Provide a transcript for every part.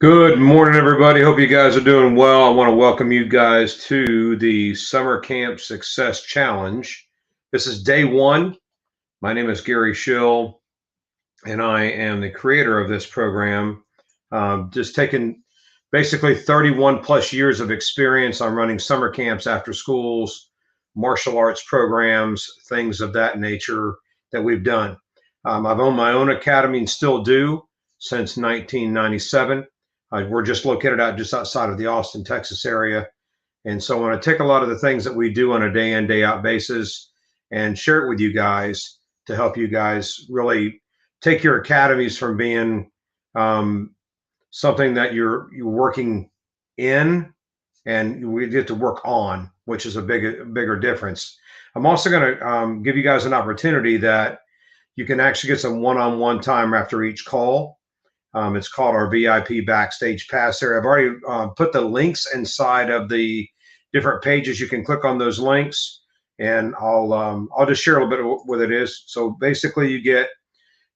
Good morning, everybody. Hope you guys are doing well. I want to welcome you guys to the Summer Camp Success Challenge. This is day one. My name is Gary Schill, and I am the creator of this program. Just taking basically 31 plus years of experience on running summer camps, after schools, martial arts programs, things of that nature that we've done. I've owned my own academy and still do since 1997. We're just located out just outside of the Austin, Texas area. And so I want to take a lot of the things that we do on a day in, day out basis and share it with you guys to help you guys really take your academies from being something that you're working in and we get to work on, which is a bigger difference. I'm also going to give you guys an opportunity that you can actually get some one-on-one time after each call. It's called our VIP Backstage Pass area. I've already put the links inside of the different pages. You can click on those links, and I'll just share a little bit of what it is. So basically, you get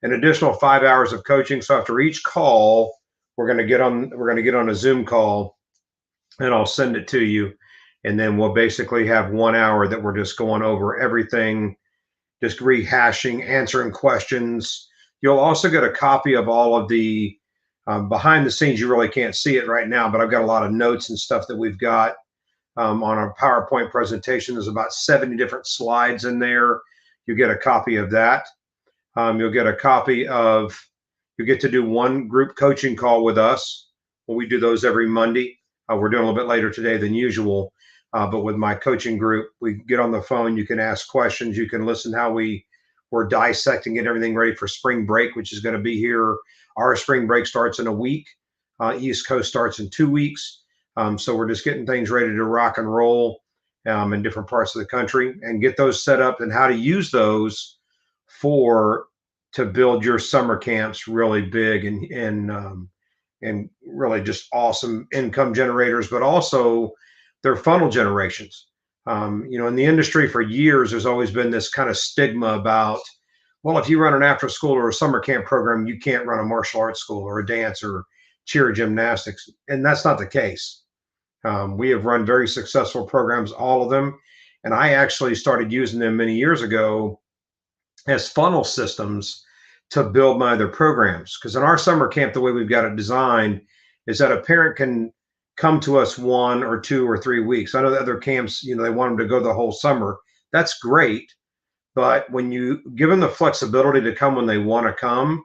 an additional 5 hours of coaching. So after each call, we're going to get on a Zoom call, and I'll send it to you, and then we'll basically have 1 hour that we're just going over everything, just rehashing, answering questions. You'll also get a copy of all of the behind the scenes. You really can't see it right now, but I've got a lot of notes and stuff that we've got on our PowerPoint presentation. There's about 70 different slides in there. You get a copy of that. You'll get a copy of, you get to do one group coaching call with us. Well, we do those every Monday. We're doing a little bit later today than usual, but with my coaching group, we get on the phone. You can ask questions. You can listen how we're dissecting it, everything ready for spring break, which is going to be here. Our spring break starts in a week. East Coast starts in 2 weeks. So we're just getting things ready to rock and roll in different parts of the country and get those set up and how to use those to build your summer camps really big and really just awesome income generators, but also they're funnel generations. In the industry for years, there's always been this kind of stigma about, well, if you run an after school or a summer camp program, you can't run a martial arts school or a dance or cheer or gymnastics. And that's not the case. We have run very successful programs, all of them. And I actually started using them many years ago as funnel systems to build my other programs. Because in our summer camp, the way we've got it designed is that a parent can come to us 1 or 2 or 3 weeks. I know the other camps, they want them to go the whole summer. That's great. But when you give them the flexibility to come when they want to come,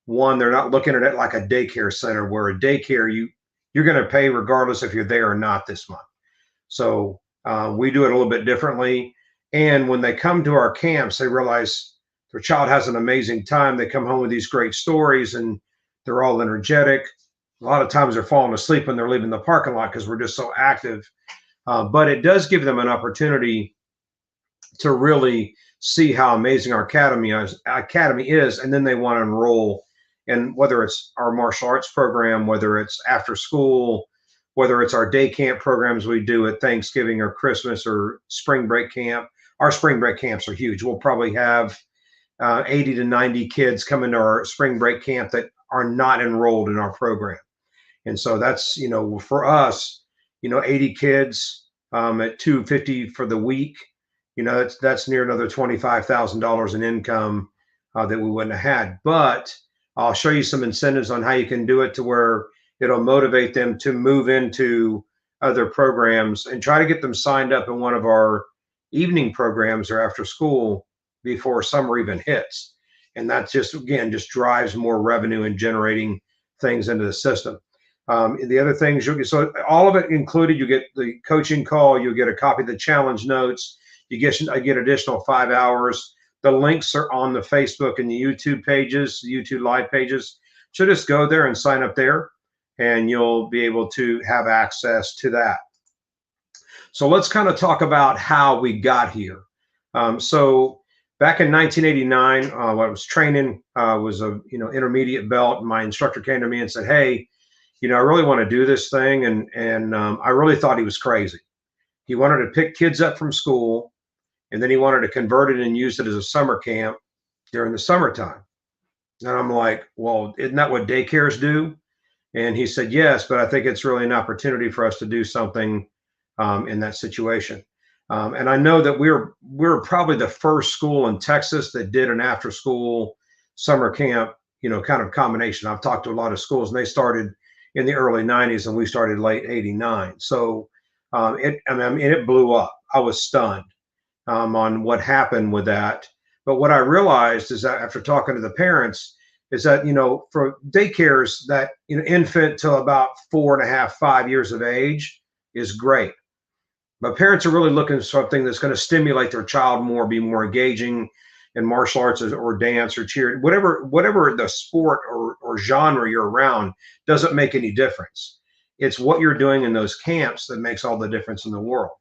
one, they're not looking at it like a daycare center where a daycare, you're going to pay regardless if you're there or not this month. So we do it a little bit differently. And when they come to our camps, they realize their child has an amazing time. They come home with these great stories and they're all energetic. A lot of times they're falling asleep when they're leaving the parking lot because we're just so active. But it does give them an opportunity to really see how amazing our academy is, and then they want to enroll in whether it's our martial arts program, whether it's after school, whether it's our day camp programs we do at Thanksgiving or Christmas or spring break camp. Our spring break camps are huge. We'll probably have 80 to 90 kids come into our spring break camp that are not enrolled in our program. And so that's, for us, 80 kids at $250 for the week, that's near another $25,000 in income that we wouldn't have had. But I'll show you some incentives on how you can do it to where it'll motivate them to move into other programs and try to get them signed up in one of our evening programs or after school before summer even hits. And that just drives more revenue and generating things into the system. The other things so all of it included, you get the coaching call, you get a copy of the challenge notes, I get additional 5 hours. The links are on the Facebook and the YouTube pages, the YouTube live pages. So just go there and sign up there and you'll be able to have access to that. So let's kind of talk about how we got here. So back in 1989, when I was training, was a intermediate belt, and my instructor came to me and said, "Hey, I really want to do this thing," and I really thought he was crazy. He wanted to pick kids up from school, and then he wanted to convert it and use it as a summer camp during the summertime. And I'm like, well, isn't that what daycares do? And he said, yes, but I think it's really an opportunity for us to do something in that situation. And I know that we're probably the first school in Texas that did an after school summer camp, kind of combination. I've talked to a lot of schools, and they started in the early 90s, and we started late 89. So it blew up. I was stunned on what happened with that. But what I realized is that after talking to the parents, is that for daycares, that infant till about 4.5, 5 years of age is great. But parents are really looking for something that's going to stimulate their child more, be more engaging in martial arts or dance or cheer, whatever the sport or genre you're around, doesn't make any difference. It's what you're doing in those camps that makes all the difference in the world.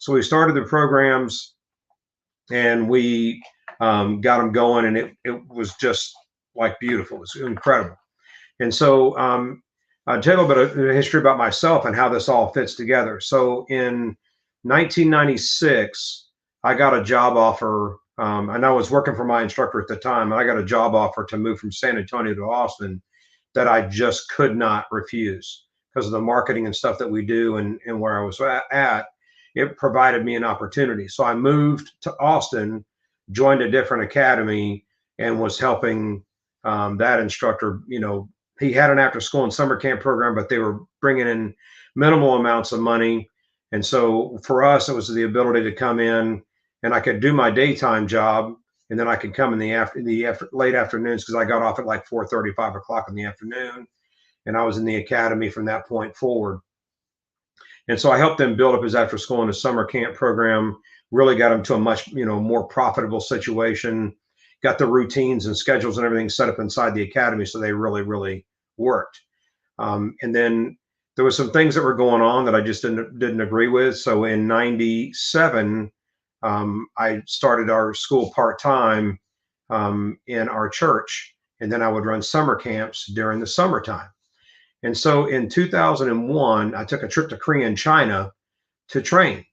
So we started the programs, and we got them going, and it was just like beautiful. It was incredible. And so I'll tell you a little bit of history about myself and how this all fits together. So in 1996, I got a job offer, and I was working for my instructor at the time. And I got a job offer to move from San Antonio to Austin that I just could not refuse because of the marketing and stuff that we do, and where I was at. It provided me an opportunity. So I moved to Austin, joined a different academy, and was helping that instructor. He had an after school and summer camp program, but they were bringing in minimal amounts of money. And so for us, it was the ability to come in, and I could do my daytime job, and then I could come in the late afternoons, because I got off at like 4:30, 5 o'clock in the afternoon, and I was in the academy from that point forward. And so I helped them build up his after school and his summer camp program, really got him to a much, more profitable situation, got the routines and schedules and everything set up inside the academy. So they really, really worked. And then there was some things that were going on that I just didn't agree with. So in 97, I started our school part-time in our church, and then I would run summer camps during the summertime. And so in 2001, I took a trip to Korea and China to train.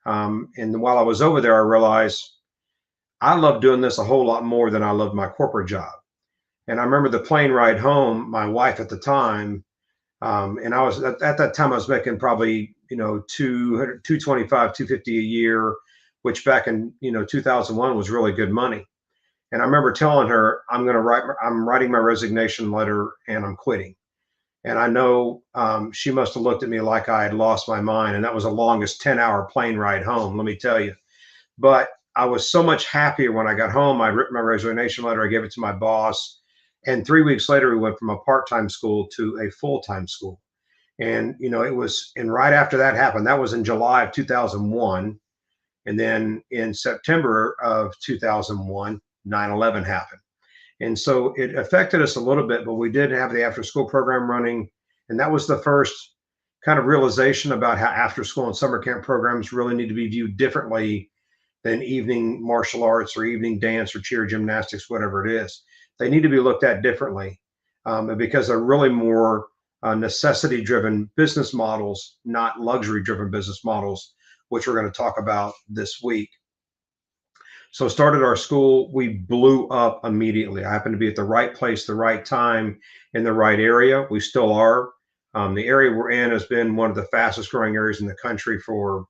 And while I was over there, I realized I love doing this a whole lot more than I loved my corporate job. And I remember the plane ride home, my wife at the time, and I was at that time, I was making probably, 225, 250 a year, which back in, 2001 was really good money. And I remember telling her, I'm writing my resignation letter and I'm quitting. And I know she must have looked at me like I had lost my mind. And that was the longest 10-hour plane ride home, let me tell you. But I was so much happier when I got home. I wrote my resignation letter. I gave it to my boss. And 3 weeks later, we went from a part-time school to a full-time school. And, and right after that happened, that was in July of 2001. And then in September of 2001, 9/11 happened. And so it affected us a little bit, but we did have the after school program running. And that was the first kind of realization about how after school and summer camp programs really need to be viewed differently than evening martial arts or evening dance or cheer, gymnastics, whatever it is. They need to be looked at differently because they're really more necessity driven business models, not luxury driven business models, which we're going to talk about this week. So started our school, we blew up immediately. I happened to be at the right place, the right time, in the right area. We still are. The area we're in has been one of the fastest growing areas in the country for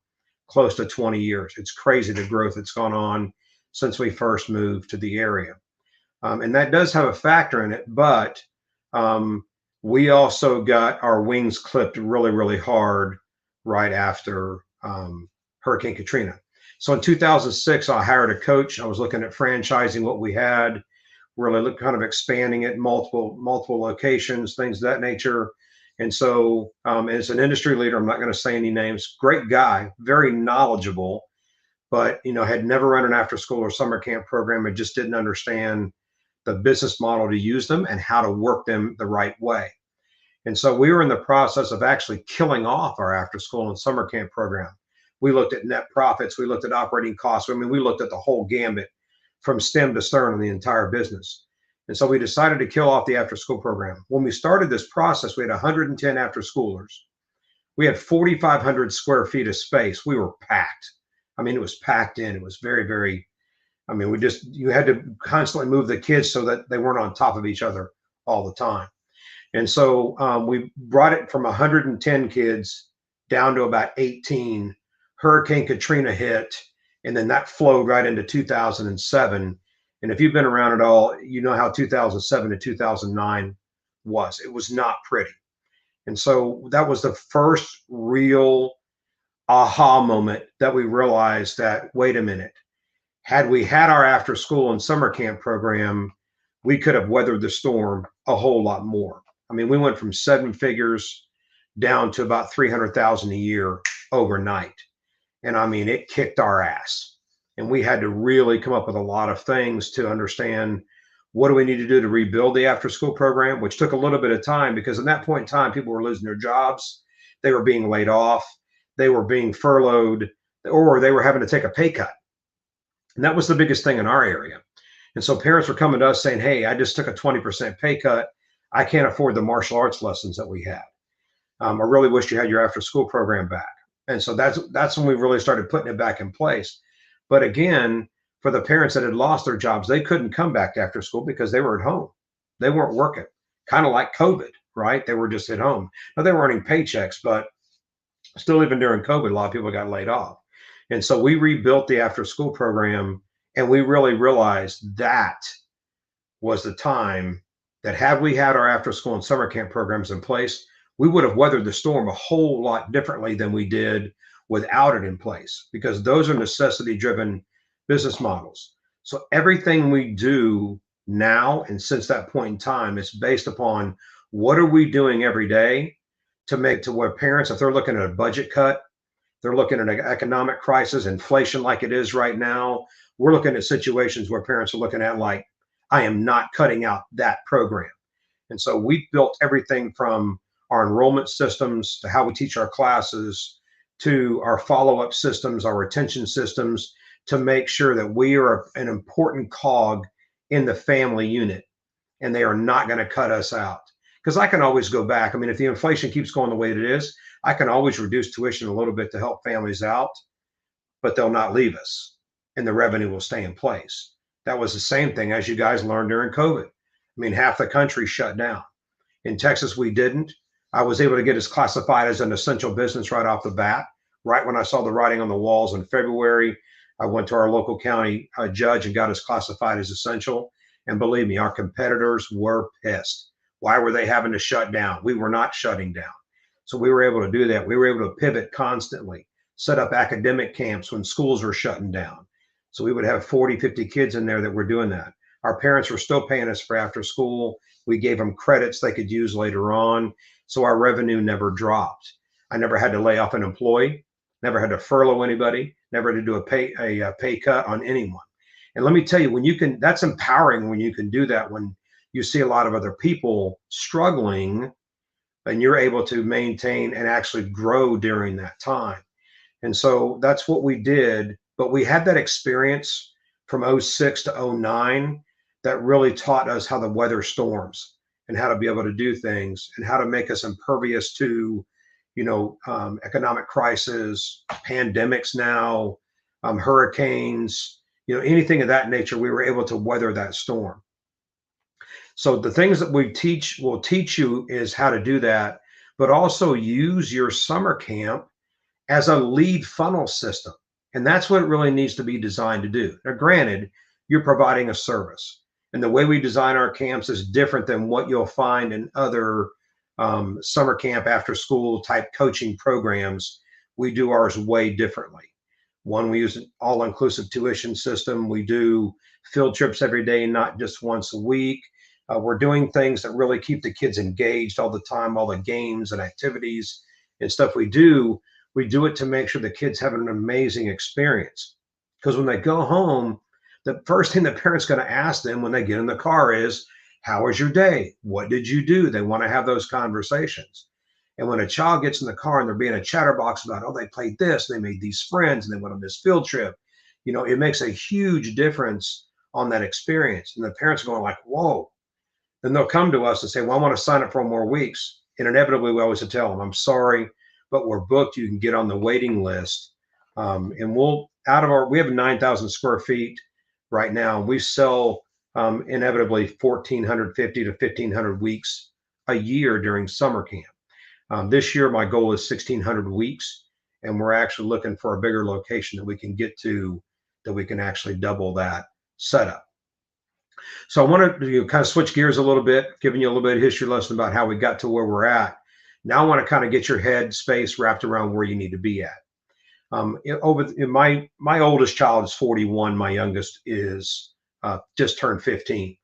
close to 20 years. It's crazy the growth that's gone on since we first moved to the area. And that does have a factor in it, but we also got our wings clipped really, really hard right after Hurricane Katrina. So in 2006, I hired a coach. I was looking at franchising what we had, really kind of expanding it, multiple locations, things of that nature. And so as an industry leader, I'm not going to say any names, great guy, very knowledgeable, but, had never run an after school or summer camp program and just didn't understand the business model to use them and how to work them the right way. And so we were in the process of actually killing off our after school and summer camp program. We looked at net profits. We looked at operating costs. I mean, we looked at the whole gambit from stem to stern in the entire business. And so we decided to kill off the after school program. When we started this process, we had 110 after schoolers. We had 4,500 square feet of space. We were packed. I mean, it was packed in. It was very, very, I mean, you had to constantly move the kids so that they weren't on top of each other all the time. And so we brought it from 110 kids down to about 18. Hurricane Katrina hit, and then that flowed right into 2007. And if you've been around at all, you know how 2007 to 2009 was. It was not pretty. And so that was the first real aha moment that we realized that, wait a minute, had we had our after school and summer camp program, we could have weathered the storm a whole lot more. I mean, we went from 7 figures down to about 300,000 a year overnight. And I mean, it kicked our ass. And we had to really come up with a lot of things to understand what do we need to do to rebuild the after school program, which took a little bit of time because at that point in time, people were losing their jobs. They were being laid off. They were being furloughed, or they were having to take a pay cut. And that was the biggest thing in our area. And so parents were coming to us saying, hey, I just took a 20% pay cut. I can't afford the martial arts lessons that we had. I really wish you had your after school program back. And so that's when we really started putting it back in place. But again, for the parents that had lost their jobs, they couldn't come back to after school because they were at home. They weren't working, kind of like COVID, right? They were just at home. Now they were earning paychecks, but still, even during COVID, a lot of people got laid off. And so we rebuilt the after school program, and we really realized that was the time that had we had our after school and summer camp programs in place, we would have weathered the storm a whole lot differently than we did without it in place, because those are necessity driven business models. So everything we do now and since that point in time is based upon what are we doing every day to make to where parents, if they're looking at a budget cut, they're looking at an economic crisis, inflation like it is right now. We're looking at situations where parents are looking at like, I am not cutting out that program. And so we built everything from our enrollment systems to how we teach our classes to our follow-up systems, our retention systems, to make sure that we are an important cog in the family unit and they are not going to cut us out. Because I can always go back. I mean, if the inflation keeps going the way it is, I can always reduce tuition a little bit to help families out, but they'll not leave us and the revenue will stay in place. That was the same thing as you guys learned during COVID. I mean, half the country shut down. In Texas, we didn't. I was able to get us classified as an essential business right off the bat. Right when I saw the writing on the walls in February, I went to our local county judge and got us classified as essential. And believe me, our competitors were pissed. Why were they having to shut down? We were not shutting down. So we were able to do that. We were able to pivot constantly, set up academic camps when schools were shutting down. So we would have 40, 50 kids in there that were doing that. Our parents were still paying us for after school. We gave them credits they could use later on. So our revenue never dropped. I never had to lay off an employee, never had to furlough anybody, never had to do a pay cut on anyone. And let me tell you, when you can, that's empowering when you can do that, when you see a lot of other people struggling and you're able to maintain and actually grow during that time. And so that's what we did. But we had that experience from 06 to 09 that really taught us how to weather storms and how to be able to do things and how to make us impervious to, economic crisis, pandemics now, hurricanes, anything of that nature. We were able to weather that storm. So the things that will teach you is how to do that, but also use your summer camp as a lead funnel system. And that's what it really needs to be designed to do. Now, granted, you're providing a service. And the way we design our camps is different than what you'll find in other summer camp after school type coaching programs. We do ours way differently. One, we use an all-inclusive tuition system. We do field trips every day, not just once a week. We're doing things that really keep the kids engaged all the time, all the games and activities and stuff we do it to make sure the kids have an amazing experience. Because when they go home, the first thing the parent's going to ask them when they get in the car is, how was your day? What did you do? They want to have those conversations. And when a child gets in the car and they're being a chatterbox about, oh, they played this, they made these friends, and they went on this field trip, it makes a huge difference on that experience. And the parents are going like, whoa. Then they'll come to us and say, well, I want to sign up for more weeks. And inevitably, we always tell them, I'm sorry, but we're booked. You can get on the waiting list. And we have 9,000 square feet right now. We sell inevitably 1,450 to 1,500 weeks a year during summer camp. This year, my goal is 1,600 weeks, and we're actually looking for a bigger location that we can get to, that we can actually double that setup. So I want to kind of switch gears a little bit, giving you a little bit of history lesson about how we got to where we're at. Now I want to kind of get your head space wrapped around where you need to be at. My oldest child is 41. My youngest is just turned 15.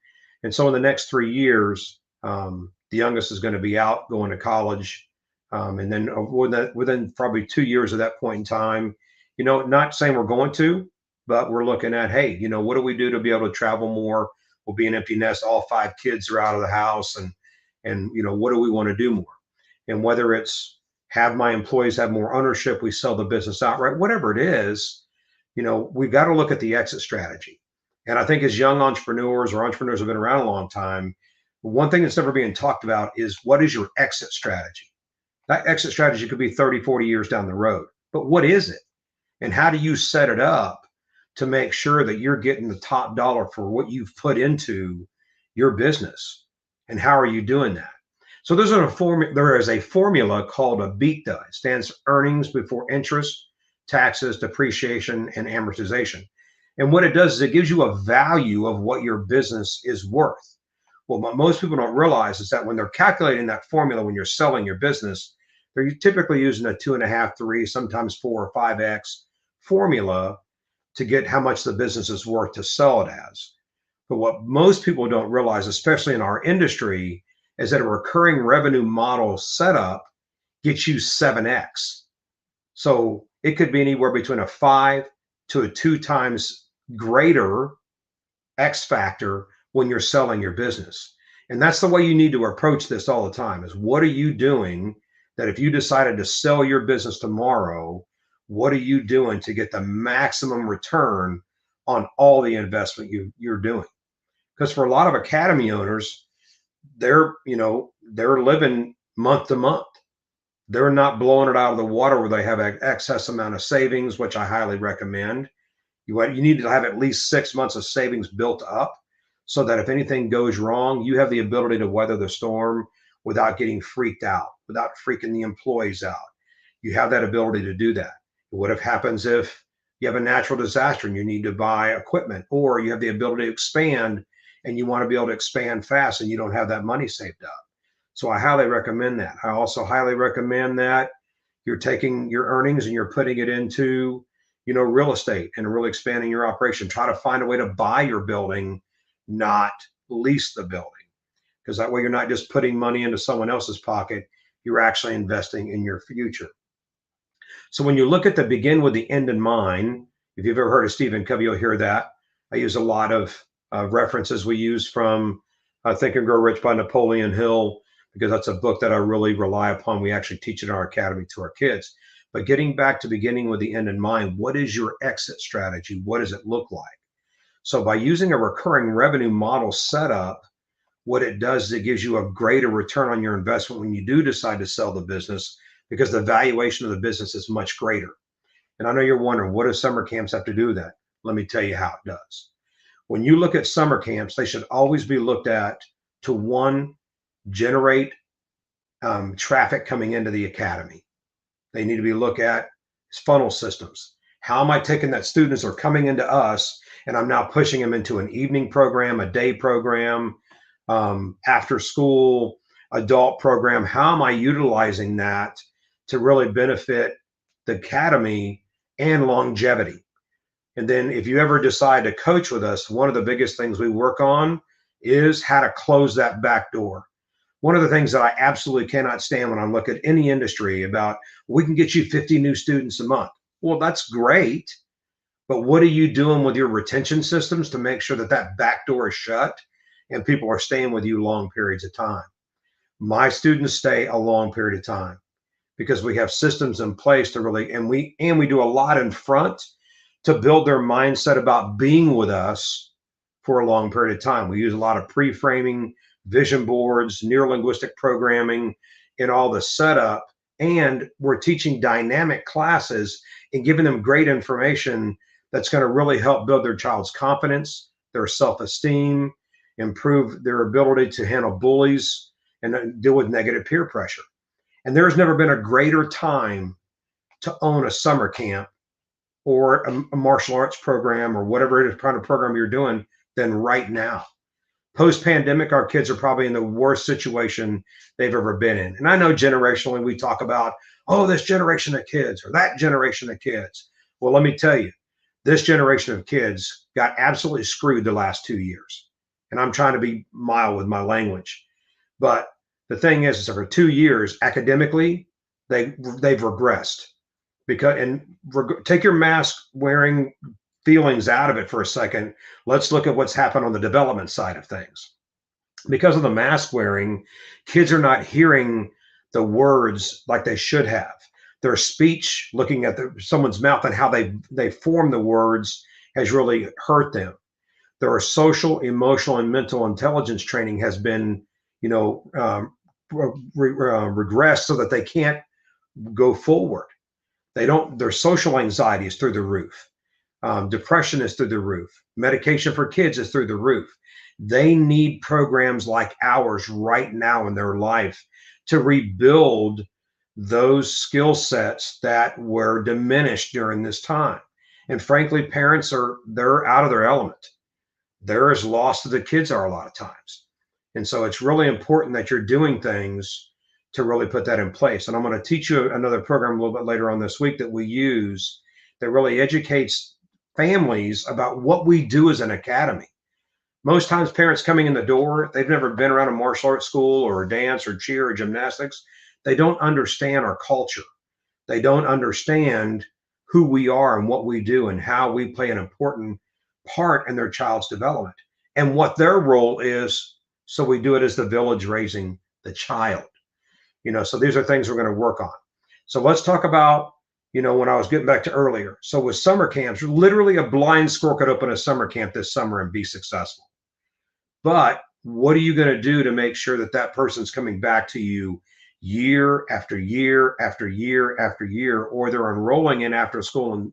And so in the next 3 years, the youngest is going to be out going to college. And then within probably 2 years of that point in time, not saying we're going to, but we're looking at, hey, what do we do to be able to travel more? We'll be an empty nest. All 5 kids are out of the house, and what do we want to do more? And whether it's have my employees have more ownership, we sell the business outright, whatever it is, we've got to look at the exit strategy. And I think as young entrepreneurs or entrepreneurs who have been around a long time, one thing that's never being talked about is what is your exit strategy? That exit strategy could be 30, 40 years down the road, but what is it? And how do you set it up to make sure that you're getting the top dollar for what you've put into your business? And how are you doing that? So there is a formula called EBITDA. It stands for earnings before interest, taxes, depreciation, and amortization. And what it does is it gives you a value of what your business is worth. Well, what most people don't realize is that when they're calculating that formula, when you're selling your business, they're typically using a 2.5, 3, sometimes 4 or 5x formula to get how much the business is worth to sell it as. But what most people don't realize, especially in our industry, is that a recurring revenue model setup gets you 7x. So it could be anywhere between a 5 to a 2 times greater X factor when you're selling your business. And that's the way you need to approach this all the time, is what are you doing that if you decided to sell your business tomorrow, what are you doing to get the maximum return on all the investment you're doing? Because for a lot of academy owners, they're living month to month. They're not blowing it out of the water where they have an excess amount of savings, which I highly recommend. You need to have at least 6 months of savings built up so that if anything goes wrong, you have the ability to weather the storm without getting freaked out, without freaking the employees out. You have that ability to do that. What if happens if you have a natural disaster and you need to buy equipment, or you have the ability to expand and you want to be able to expand fast and you don't have that money saved up? So I highly recommend that. I also highly recommend that you're taking your earnings and you're putting it into, real estate and really expanding your operation. Try to find a way to buy your building, not lease the building, because that way you're not just putting money into someone else's pocket, you're actually investing in your future. So when you look at the begin with the end in mind, if you've ever heard of Stephen Covey, you'll hear that. I use a lot of references we use from Think and Grow Rich by Napoleon Hill, because that's a book that I really rely upon. We actually teach it in our academy to our kids. But getting back to beginning with the end in mind, what is your exit strategy? What does it look like? So by using a recurring revenue model setup, what it does is it gives you a greater return on your investment when you do decide to sell the business, because the valuation of the business is much greater. And I know you're wondering, what do summer camps have to do with that? Let me tell you how it does. When you look at summer camps, they should always be looked at to, one, generate traffic coming into the academy. They need to be looked at as funnel systems. How am I taking that students are coming into us and I'm now pushing them into an evening program, a day program, after school, adult program? How am I utilizing that to really benefit the academy and longevity? And then if you ever decide to coach with us, one of the biggest things we work on is how to close that back door. One of the things that I absolutely cannot stand when I look at any industry about, we can get you 50 new students a month. Well, that's great, but what are you doing with your retention systems to make sure that that back door is shut and people are staying with you long periods of time? My students stay a long period of time because we have systems in place to really, and we do a lot in front to build their mindset about being with us for a long period of time. We use a lot of pre-framing, vision boards, neuro-linguistic programming in all the setup, and we're teaching dynamic classes and giving them great information that's going to really help build their child's confidence, their self-esteem, improve their ability to handle bullies, and deal with negative peer pressure. And there's never been a greater time to own a summer camp or a martial arts program or whatever it is kind of program you're doing than right now. Post-pandemic, our kids are probably in the worst situation they've ever been in. And I know generationally we talk about, oh, this generation of kids or that generation of kids. Well, let me tell you, this generation of kids got absolutely screwed the last 2 years. And I'm trying to be mild with my language. But the thing is for 2 years, academically, they've regressed. Take your mask wearing feelings out of it for a second. Let's look at what's happened on the development side of things. Because of the mask wearing, kids are not hearing the words like they should have. Their speech, looking at someone's mouth and how they form the words, has really hurt them. Their social, emotional, and mental intelligence training has been, regressed so that they can't go forward. Their social anxiety is through the roof. Depression is through the roof. Medication for kids is through the roof. They need programs like ours right now in their life to rebuild those skill sets that were diminished during this time. And frankly, parents they're out of their element. They're as lost as the kids are a lot of times. And so it's really important that you're doing things to really put that in place. And I'm going to teach you another program a little bit later on this week that we use that really educates families about what we do as an academy. Most times parents coming in the door, they've never been around a martial arts school or a dance or cheer or gymnastics. They don't understand our culture. They don't understand who we are and what we do and how we play an important part in their child's development and what their role is. So we do it as the village raising the child. So these are things we're going to work on. So let's talk about, when I was getting back to earlier. So with summer camps, literally a blind squirrel could open a summer camp this summer and be successful. But what are you going to do to make sure that that person's coming back to you year after year after year after year, or they're enrolling in after school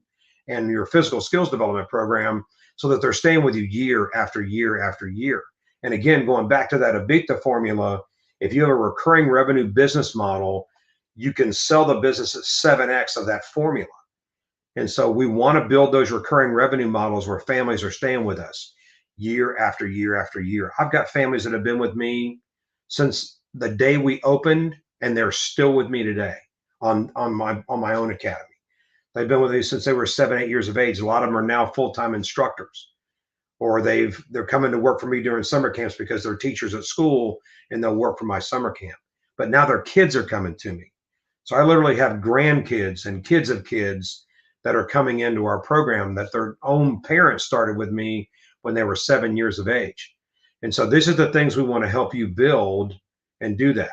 and your physical skills development program so that they're staying with you year after year after year? And again, going back to that EBITDA formula, if you have a recurring revenue business model, you can sell the business at 7x of that formula. And so we want to build those recurring revenue models where families are staying with us year after year after year. I've got families that have been with me since the day we opened, and they're still with me today on my own academy. They've been with me since they were 7, 8 years of age. A lot of them are now full-time instructors, or they're coming to work for me during summer camps because they're teachers at school and they'll work for my summer camp. But now their kids are coming to me. So I literally have grandkids and kids of kids that are coming into our program that their own parents started with me when they were 7 years of age. And so this is the things we want to help you build and do that.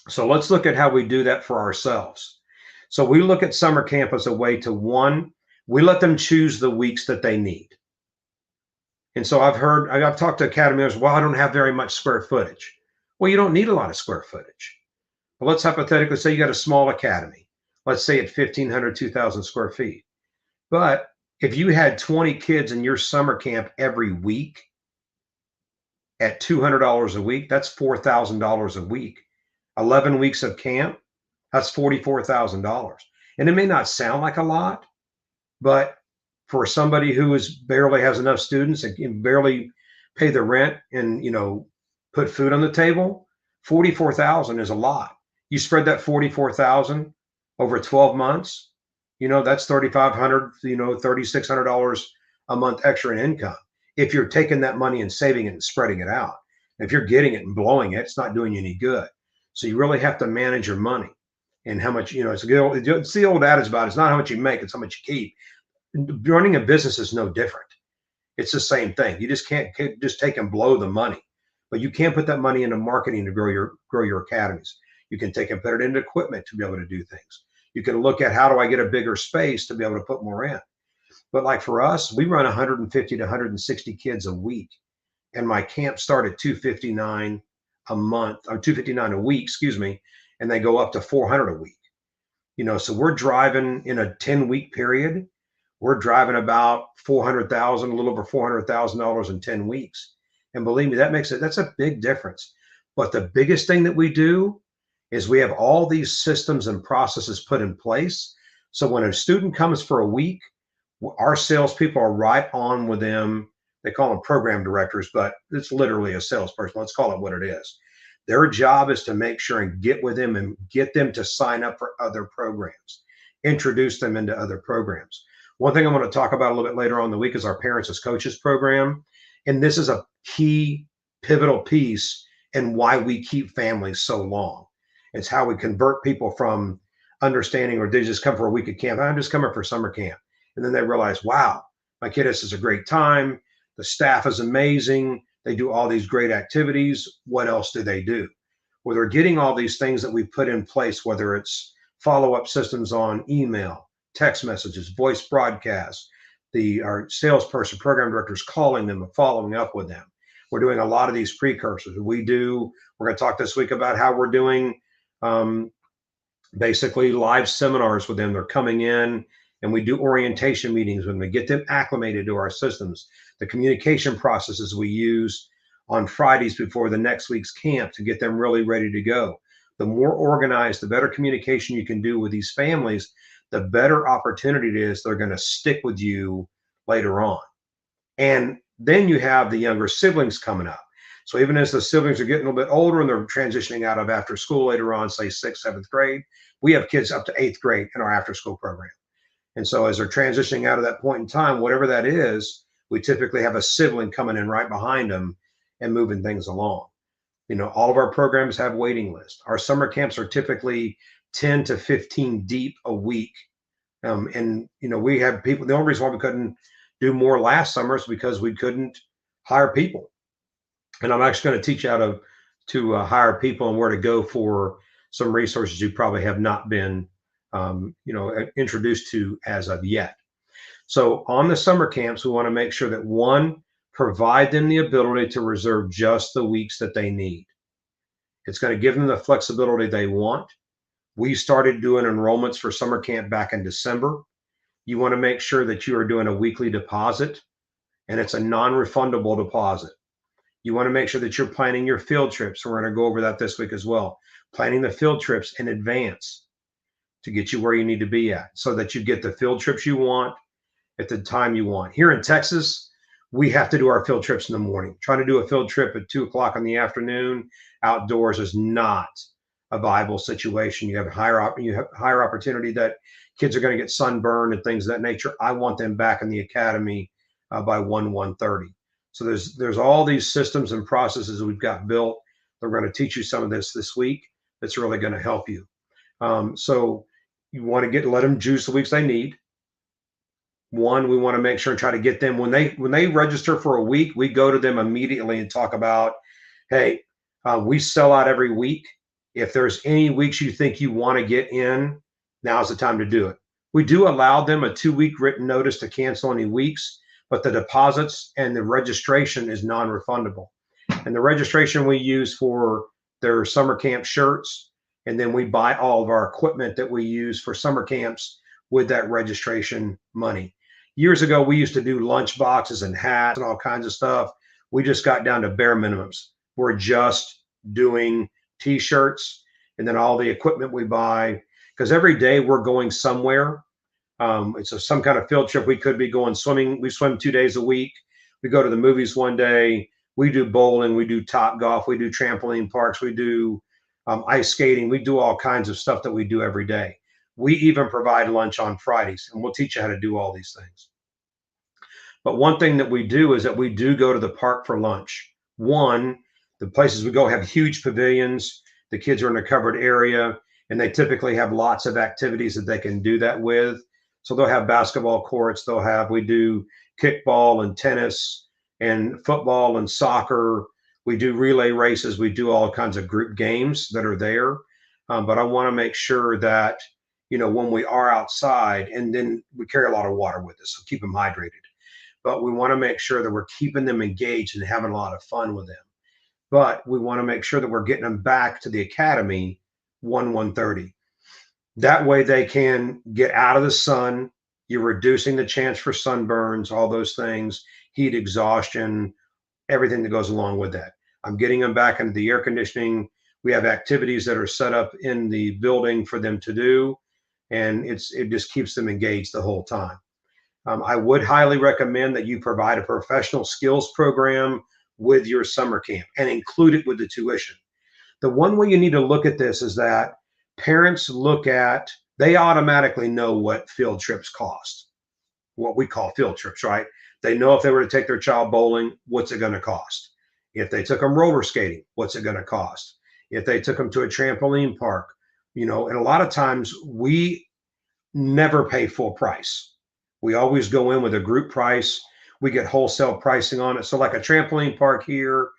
So let's look at how we do that for ourselves. So we look at summer camp as a way to, one, we let them choose the weeks that they need. And so I've talked to academy owners, well, I don't have very much square footage. Well, you don't need a lot of square footage. Well, let's hypothetically say you got a small academy. Let's say at 1,500, 2,000 square feet. But if you had 20 kids in your summer camp every week at $200 a week, that's $4,000 a week. 11 weeks of camp, that's $44,000. And it may not sound like a lot, but for somebody who barely has enough students and can barely pay the rent and put food on the table, $44,000 is a lot. You spread that $44,000 over 12 months, that's $3,500, $3,600 a month extra in income. If you're taking that money and saving it and spreading it out, if you're getting it and blowing it, it's not doing you any good. So you really have to manage your money and how much, it's the old adage about it's not how much you make, it's how much you keep. Running a business is no different. It's the same thing. You just can't just take and blow the money, but you can put that money into marketing to grow your academies. You can take and put it into equipment to be able to do things. You can look at how do I get a bigger space to be able to put more in. But like for us, we run 150 to 160 kids a week, and my camps start at 259 a month, or 259 a week, and they go up to 400 a week. So we're driving in a 10-week period. We're driving about $400,000, a little over $400,000 in 10 weeks. And believe me, that's a big difference. But the biggest thing that we do is we have all these systems and processes put in place. So when a student comes for a week, our salespeople are right on with them. They call them program directors, but it's literally a salesperson. Let's call it what it is. Their job is to make sure and get with them and get them to sign up for other programs, introduce them into other programs. One thing I'm going to talk about a little bit later on in the week is our Parents as Coaches program. And this is a key pivotal piece in why we keep families so long. It's how we convert people from understanding, or they just come for a week of camp. I'm just coming for summer camp. And then they realize, wow, my kid, this is a great time. The staff is amazing. They do all these great activities. What else do they do? Well, they're getting all these things that we've put in place, whether it's follow-up systems on email, text messages, voice broadcasts, our salesperson, program directors calling them and following up with them. We're doing a lot of these precursors. We're going to talk this week about how we're doing basically live seminars with them. They're coming in and we do orientation meetings with them to get them acclimated to our systems. The communication processes we use on Fridays before the next week's camp to get them really ready to go. The more organized, the better communication you can do with these families, the better opportunity it is they're going to stick with you later on. And then you have the younger siblings coming up. So even as the siblings are getting a little bit older and they're transitioning out of after school later on, say 6th, 7th grade, we have kids up to 8th grade in our after school program. And so as they're transitioning out of that point in time, whatever that is, we typically have a sibling coming in right behind them and moving things along. All of our programs have waiting lists. Our summer camps are typically 10 to 15 deep a week. And we have people, the only reason why we couldn't do more last summer is because we couldn't hire people. And I'm actually going to teach you how to hire people and where to go for some resources you probably have not been introduced to as of yet. So on the summer camps, we want to make sure that, one, provide them the ability to reserve just the weeks that they need. It's going to give them the flexibility they want. We started doing enrollments for summer camp back in December. You want to make sure that you are doing a weekly deposit, and it's a non-refundable deposit. You want to make sure that you're planning your field trips. We're going to go over that this week as well. Planning the field trips in advance to get you where you need to be at, so that you get the field trips you want at the time you want. Here in Texas, we have to do our field trips in the morning. Trying to do a field trip at 2 o'clock in the afternoon outdoors is not a viable situation. You have higher opportunity that kids are going to get sunburned and things of that nature. I want them back in the academy by 1:30. So there's all these systems and processes we've got built. They're going to teach you some of this week. That's really going to help you. So you want to let them choose the weeks they need. One, we want to make sure and try to get them when they register for a week, we go to them immediately and talk about, hey, we sell out every week. If there's any weeks you think you want to get in, now's the time to do it. We do allow them a 2-week written notice to cancel any weeks, but the deposits and the registration is non-refundable. And the registration we use for their summer camp shirts, and then we buy all of our equipment that we use for summer camps with that registration money. Years ago, we used to do lunch boxes and hats and all kinds of stuff. We just got down to bare minimums. We're just doing T-shirts and then all the equipment we buy, because every day we're going somewhere. It's some kind of field trip. We could be going swimming. We swim 2 days a week. We go to the movies one day. We do bowling. We do top golf. We do trampoline parks. We do ice skating. We do all kinds of stuff that we do every day. We even provide lunch on Fridays, and we'll teach you how to do all these things. But one thing that we do is that we do go to the park for lunch. One, the places we go have huge pavilions. The kids are in a covered area, and they typically have lots of activities that they can do that with. So they'll have basketball courts. We do kickball and tennis and football and soccer. We do relay races. We do all kinds of group games that are there. But I want to make sure that, when we are outside, and then we carry a lot of water with us, so keep them hydrated. But we want to make sure that we're keeping them engaged and having a lot of fun with them. But we want to make sure that we're getting them back to the academy 1:30. That way they can get out of the sun. You're reducing the chance for sunburns, all those things, heat exhaustion, everything that goes along with that. I'm getting them back into the air conditioning. We have activities that are set up in the building for them to do, and it just keeps them engaged the whole time. I would highly recommend that you provide a professional skills program with your summer camp and include it with the tuition. The one way you need to look at this is that parents they automatically know what field trips cost, what we call field trips, right? They know if they were to take their child bowling, what's it going to cost? If they took them roller skating, what's it going to cost? If they took them to a trampoline park, and a lot of times we never pay full price. We always go in with a group price. We get wholesale pricing on it. So like a trampoline park here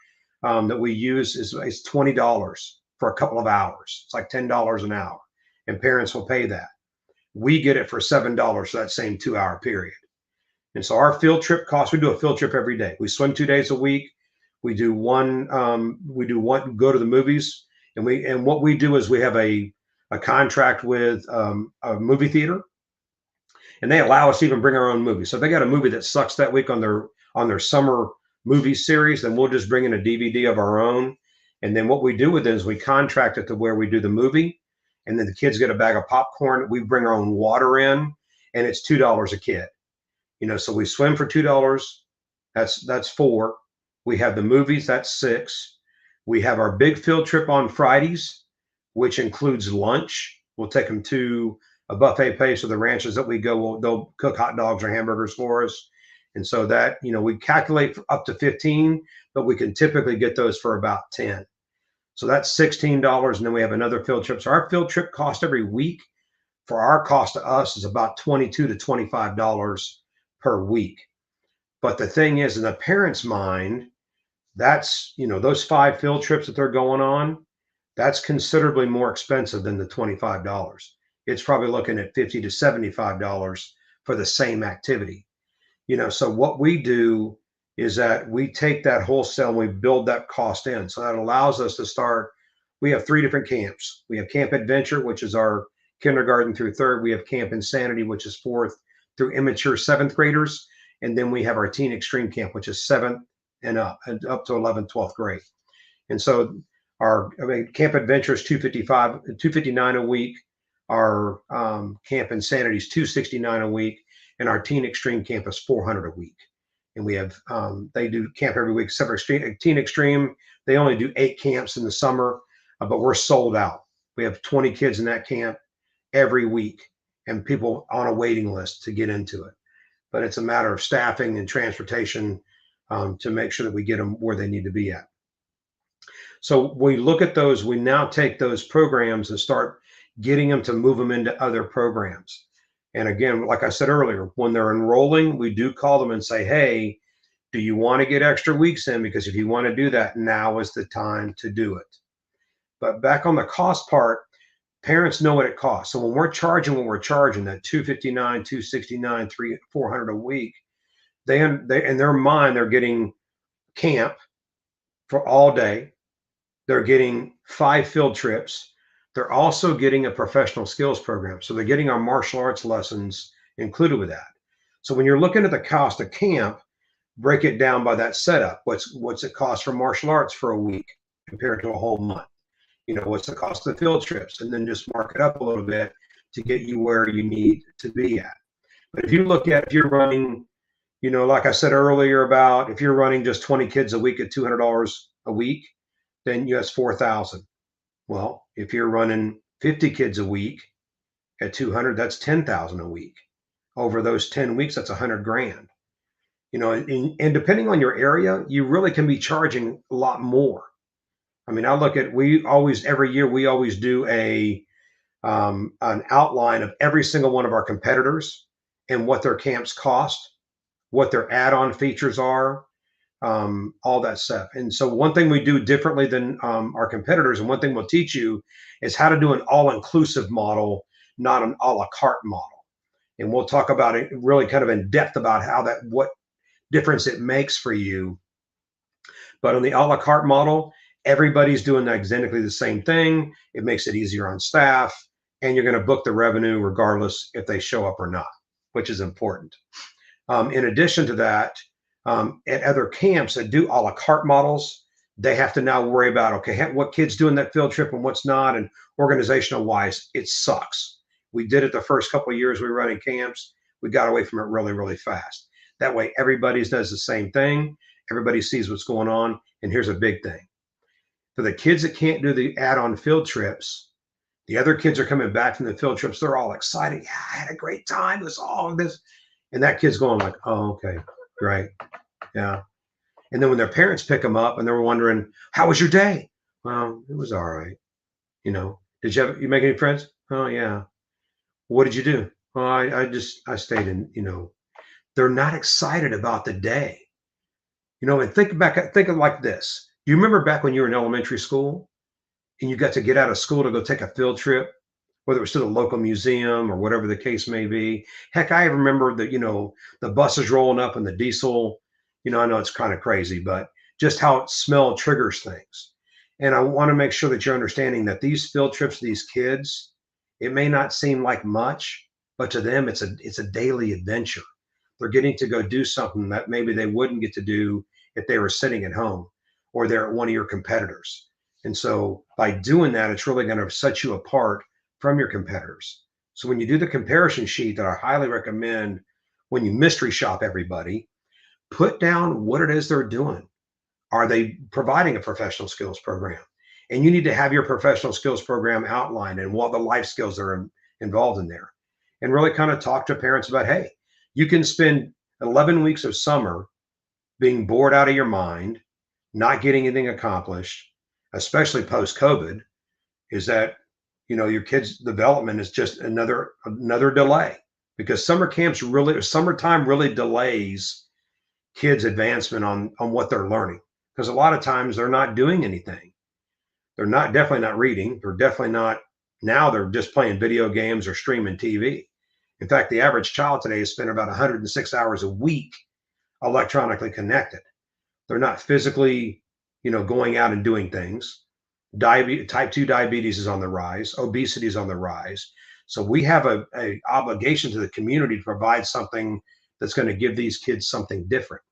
that we use is $20 for a couple of hours. It's like $10 an hour, and parents will pay that. We get it for $7 for that same 2-hour period. And so our field trip costs, we do a field trip every day. We swim 2 days a week. We do one, go to the movies. And what we do is we have a contract with a movie theater, and they allow us to even bring our own movie. So if they got a movie that sucks that week on their summer movie series, then we'll just bring in a DVD of our own. And then what we do with it is we contract it to where we do the movie, and then the kids get a bag of popcorn. We bring our own water in, and it's $2 a kid. So we swim for $2. That's 4. We have the movies, that's 6. We have our big field trip on Fridays, which includes lunch. We'll take them to a buffet place, or the ranches that we go, they'll cook hot dogs or hamburgers for us. And so that, we calculate for up to 15, but we can typically get those for about 10. So that's $16. And then we have another field trip. So our field trip cost every week for our cost to us is about $22 to $25 per week. But the thing is, in the parent's mind, that's, those 5 field trips that they're going on, that's considerably more expensive than the $25. It's probably looking at $50 to $75 for the same activity. So what we do is that we take that wholesale and we build that cost in. So that allows us to start. We have 3 different camps. We have Camp Adventure, which is our kindergarten through 3rd. We have Camp Insanity, which is 4th through immature 7th graders. And then we have our Teen Extreme Camp, which is 7th and up to 11th, 12th grade. And so Camp Adventure is $259 a week. Our Camp Insanity is $269 a week, and our Teen Extreme Camp is $400 a week. And we have they do camp every week. Except for Teen Extreme, they only do 8 camps in the summer, but we're sold out. We have 20 kids in that camp every week, and people on a waiting list to get into it. But it's a matter of staffing and transportation to make sure that we get them where they need to be at. So we look at those. We now take those programs and start getting them to move them into other programs. And again, like I said earlier, when they're enrolling, we do call them and say, hey, do you want to get extra weeks in? Because if you want to do that, now is the time to do it. But back on the cost part, parents know what it costs. So when we're charging that $259, $269, $400 a week, they in their mind, they're getting camp for all day. They're getting 5 field trips. They're also getting a professional skills program. So they're getting our martial arts lessons included with that. So when you're looking at the cost of camp, break it down by that setup. What's it cost for martial arts for a week compared to a whole month? What's the cost of the field trips? And then just mark it up a little bit to get you where you need to be at. But if you're running, like I said earlier about if you're running just 20 kids a week at $200 a week, then that's $4,000. Well, if you're running 50 kids a week at 200, that's $10,000 a week. Over those 10 weeks, that's $100,000. And depending on your area, you really can be charging a lot more. I mean, every year we always do an outline of every single one of our competitors and what their camps cost, what their add-on features are, all that stuff. And so one thing we do differently than our competitors, and one thing we'll teach you is how to do an all-inclusive model, not an a la carte model. And we'll talk about it really kind of in depth about what difference it makes for you. But on the a la carte model, everybody's doing exactly the same thing. It makes it easier on staff, and you're going to book the revenue regardless if they show up or not, which is important. In addition to that, at other camps that do a la carte models, They have to now worry about, okay, what kids doing that field trip and what's not. And organizational wise, it sucks. We did it the first couple of years we were running camps. We got away from it really, really fast. That way, everybody does the same thing. Everybody sees what's going on. And here's a big thing. For the kids that can't do the add-on field trips, the other kids are coming back from the field trips. They're all excited. Yeah, I had a great time. It was all of this. And that kid's going like, oh, okay, great. Yeah. And then when their parents pick them up and they're wondering, how was your day? Well, it was all right. Did you make any friends? Oh, yeah. What did you do? Oh, I stayed in, they're not excited about the day. And think of it like this. Do you remember back when you were in elementary school and you got to get out of school to go take a field trip, whether it was to the local museum or whatever the case may be? Heck, I remember the buses rolling up and the diesel, I know it's kind of crazy, but just how it smell triggers things. And I want to make sure that you're understanding that these field trips, these kids, it may not seem like much, but to them, it's a daily adventure. They're getting to go do something that maybe they wouldn't get to do if they were sitting at home or they're at one of your competitors. And so by doing that, it's really going to set you apart from your competitors. So when you do the comparison sheet that I highly recommend, when you mystery shop everybody, put down what it is they're doing. Are they providing a professional skills program? And you need to have your professional skills program outlined and what the life skills are involved in there. And really kind of talk to parents about, hey, you can spend 11 weeks of summer being bored out of your mind, not getting anything accomplished, especially post-COVID, is that, your kids' development is just another delay, because summertime really delays kids' advancement on what they're learning. Because a lot of times they're not doing anything. They're definitely not reading. They're definitely not, now they're just playing video games or streaming TV. In fact, the average child today is spending about 106 hours a week electronically connected. They're not physically, going out and doing things. Type 2 diabetes is on the rise. Obesity is on the rise. So we have a obligation to the community to provide something that's going to give these kids something different.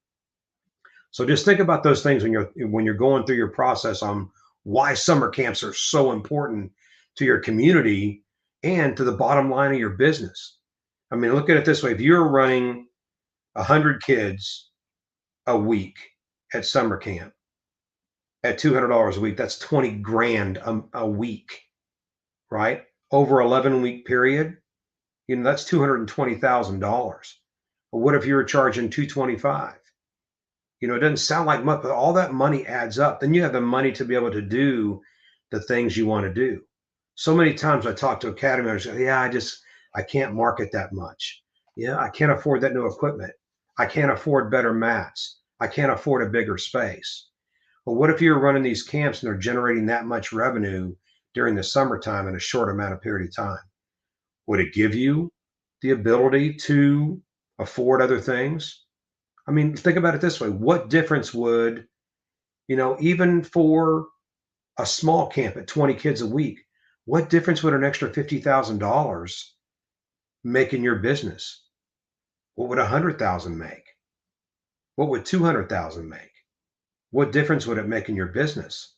So just think about those things when you're going through your process on why summer camps are so important to your community and to the bottom line of your business. I mean, look at it this way. If you're running 100 kids a week at summer camp at $200 a week, that's 20 grand a week, right? Over 11-week period, that's $220,000. But what if you were charging $225? It doesn't sound like much, but all that money adds up. Then you have the money to be able to do the things you want to do. So many times I talk to academy owners, yeah, I can't market that much. Yeah, I can't afford that new equipment. I can't afford better mats. I can't afford a bigger space. But what if you're running these camps and they're generating that much revenue during the summertime in a short amount of period of time? Would it give you the ability to afford other things? I mean, think about it this way. What difference would, even for a small camp at 20 kids a week, what difference would an extra $50,000 make in your business? What would 100,000 make? What would 200,000 make? What difference would it make in your business?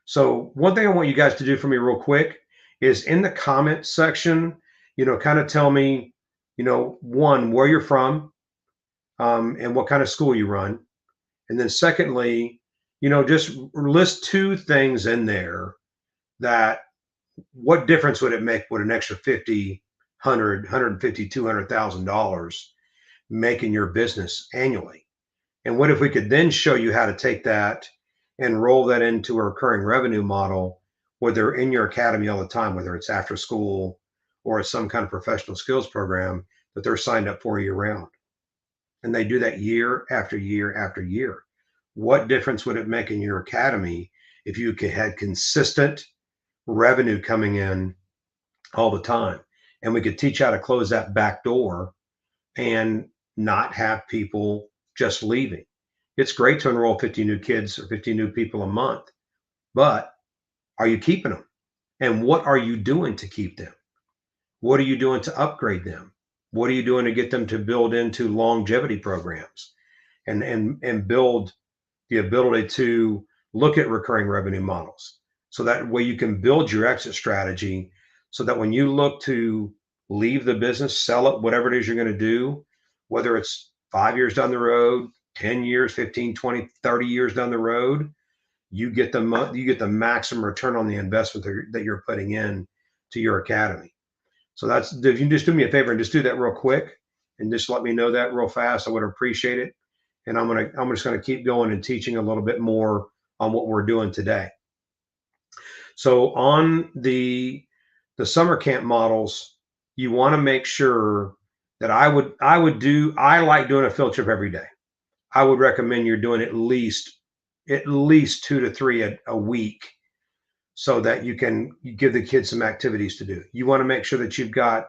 So one thing I want you guys to do for me real quick is in the comment section, kind of tell me, one, where you're from, and what kind of school you run. And then secondly, just list two things in there that what difference would it make with an extra 50, 100, 150, $200,000 make in your business annually? And what if we could then show you how to take that and roll that into a recurring revenue model, whether they're in your academy all the time, whether it's after school or it's some kind of professional skills program that they're signed up for year round. And they do that year after year after year. What difference would it make in your academy if you had consistent revenue coming in all the time? And we could teach how to close that back door and not have people just leaving. It's great to enroll 50 new kids or 50 new people a month, but are you keeping them? And what are you doing to keep them? What are you doing to upgrade them? What are you doing to get them to build into longevity programs and build the ability to look at recurring revenue models. So that way you can build your exit strategy so that when you look to leave the business, sell it, whatever it is you're going to do, whether it's 5 years down the road, 10 years, 15, 20, 30 years down the road, you get the maximum return on the investment that you're putting in to your academy. So that's, if you just do me a favor and just do that real quick and just let me know that real fast, I would appreciate it. And I'm just gonna keep going and teaching a little bit more on what we're doing today. So on the summer camp models, you want to make sure that I like doing a field trip every day. I would recommend you're doing at least 2 to 3 a week, so that you give the kids some activities to do. You want to make sure that you've got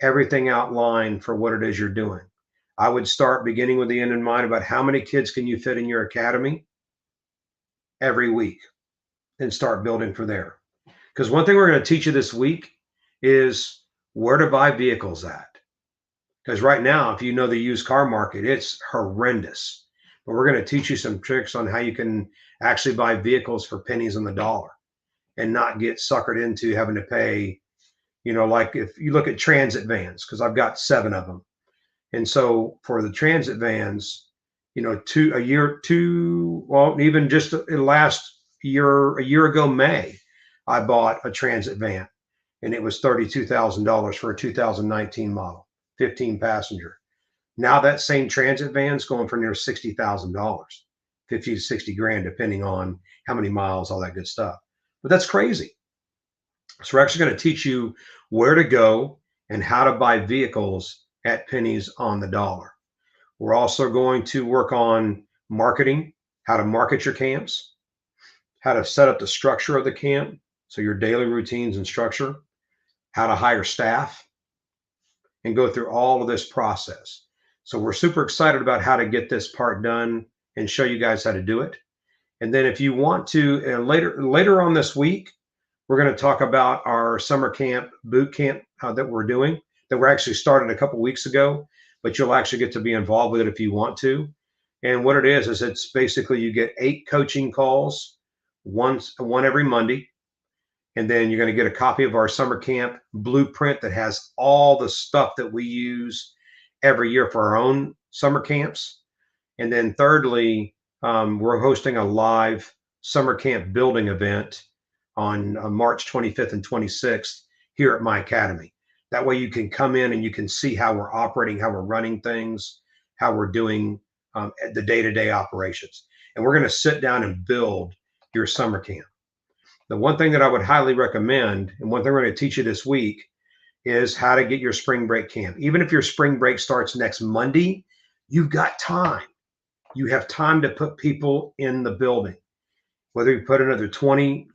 everything outlined for what it is you're doing. I would start beginning with the end in mind about how many kids can you fit in your academy every week, and start building from there. Because one thing we're going to teach you this week is where to buy vehicles at. Because right now, if you know the used car market, it's horrendous. But we're going to teach you some tricks on how you can actually buy vehicles for pennies on the dollar and not get suckered into having to pay, like if you look at transit vans, because I've got 7 of them. And so for the transit vans, even just last year, a year ago, May, I bought a transit van, and it was $32,000 for a 2019 model, 15 passenger. Now that same transit van's going for near $60,000, 50 to 60 grand, depending on how many miles, all that good stuff. But that's crazy. So we're actually going to teach you where to go and how to buy vehicles at pennies on the dollar. We're also going to work on marketing, how to market your camps, how to set up the structure of the camp, so your daily routines and structure, how to hire staff, and go through all of this process. So we're super excited about how to get this part done and show you guys how to do it. And then if you want to, later on this week, we're going to talk about our summer camp boot camp that we're doing, that we're actually started a couple weeks ago, but you'll actually get to be involved with it if you want to. And what it is it's basically you get 8 coaching calls, one every Monday. And then you're going to get a copy of our summer camp blueprint that has all the stuff that we use every year for our own summer camps. And then thirdly, we're hosting a live summer camp building event on March 25th and 26th here at my academy. That way you can come in and you can see how we're operating, how we're running things, how we're doing the day-to-day operations. And we're going to sit down and build your summer camp. The one thing that I would highly recommend, and one thing we're going to teach you this week, is how to get your spring break camp. Even if your spring break starts next Monday, you've got time. You have time to put people in the building. Whether you put another 20,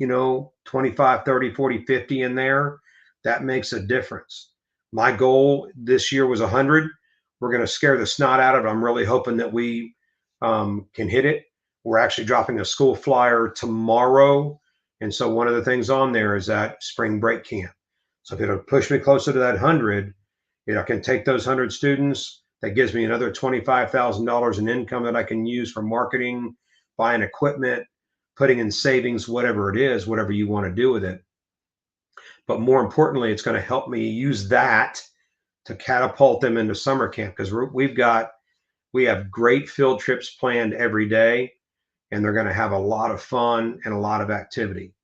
25, 30, 40, 50 in there, that makes a difference. My goal this year was 100. We're going to scare the snot out of it. I'm really hoping that we can hit it. We're actually dropping a school flyer tomorrow. And so one of the things on there is that spring break camp. So if it'll push me closer to that 100, I can take those 100 students. That gives me another $25,000 in income that I can use for marketing, buying equipment, putting in savings, whatever it is, whatever you want to do with it. But more importantly, it's going to help me use that to catapult them into summer camp, because we have great field trips planned every day, and they're going to have a lot of fun and a lot of activity.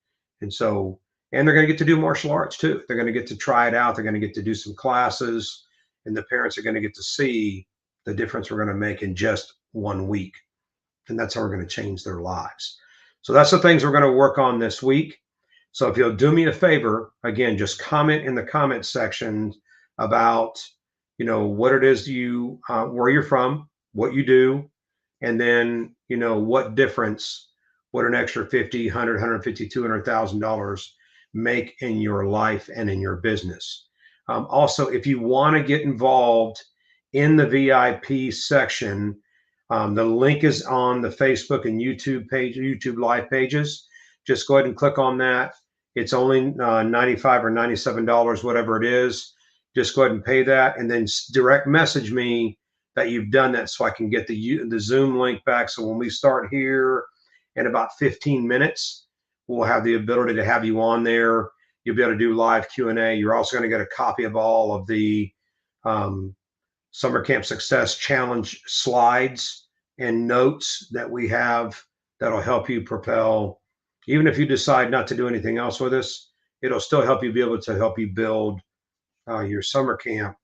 And they're going to get to do martial arts too. They're going to get to try it out. They're going to get to do some classes, and the parents are going to get to see the difference we're going to make in just 1 week. And that's how we're going to change their lives. So that's the things we're going to work on this week. So if you'll do me a favor, again, just comment in the comment section about, what it is where you're from, what you do, and then, what difference would an extra $50, $100, $150, $200,000 make in your life and in your business. Also, if you want to get involved in the VIP section, the link is on the Facebook and YouTube live pages. Just go ahead and click on that. It's only $95 or $97, whatever it is. Just go ahead and pay that, and then direct message me that you've done that so I can get the Zoom link back. So when we start here in about 15 minutes, we'll have the ability to have you on there. You'll be able to do live Q&A. You're also going to get a copy of all of the Summer Camp Success Challenge slides and notes that we have that'll help you propel. Even if you decide not to do anything else with us, it'll still help you be able to help you build your summer camp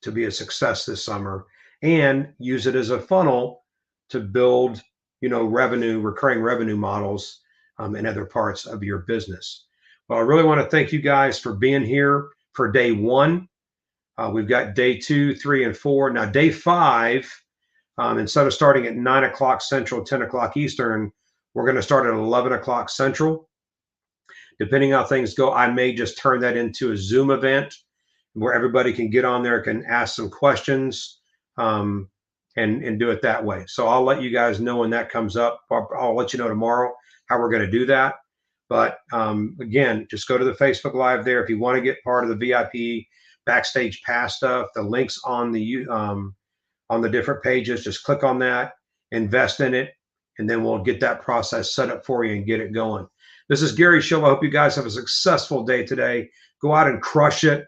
to be a success this summer, and use it as a funnel to build, recurring revenue models in other parts of your business. Well, I really want to thank you guys for being here for day one. We've got day 2, 3, and 4. Now, day 5, instead of starting at 9 o'clock Central, 10 o'clock Eastern, we're going to start at 11 o'clock Central. Depending on how things go, I may just turn that into a Zoom event where everybody can get on there, can ask some questions, and do it that way. So I'll let you guys know when that comes up. I'll let you know tomorrow how we're going to do that. But again, just go to the Facebook Live there. If you want to get part of the VIP Backstage Pass stuff, the links on the different pages, just click on that, invest in it, and then we'll get that process set up for you and get it going. This is Gary Schill. I hope you guys have a successful day today. Go out and crush it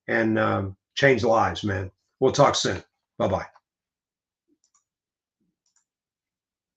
and change lives, man. We'll talk soon. Bye-bye.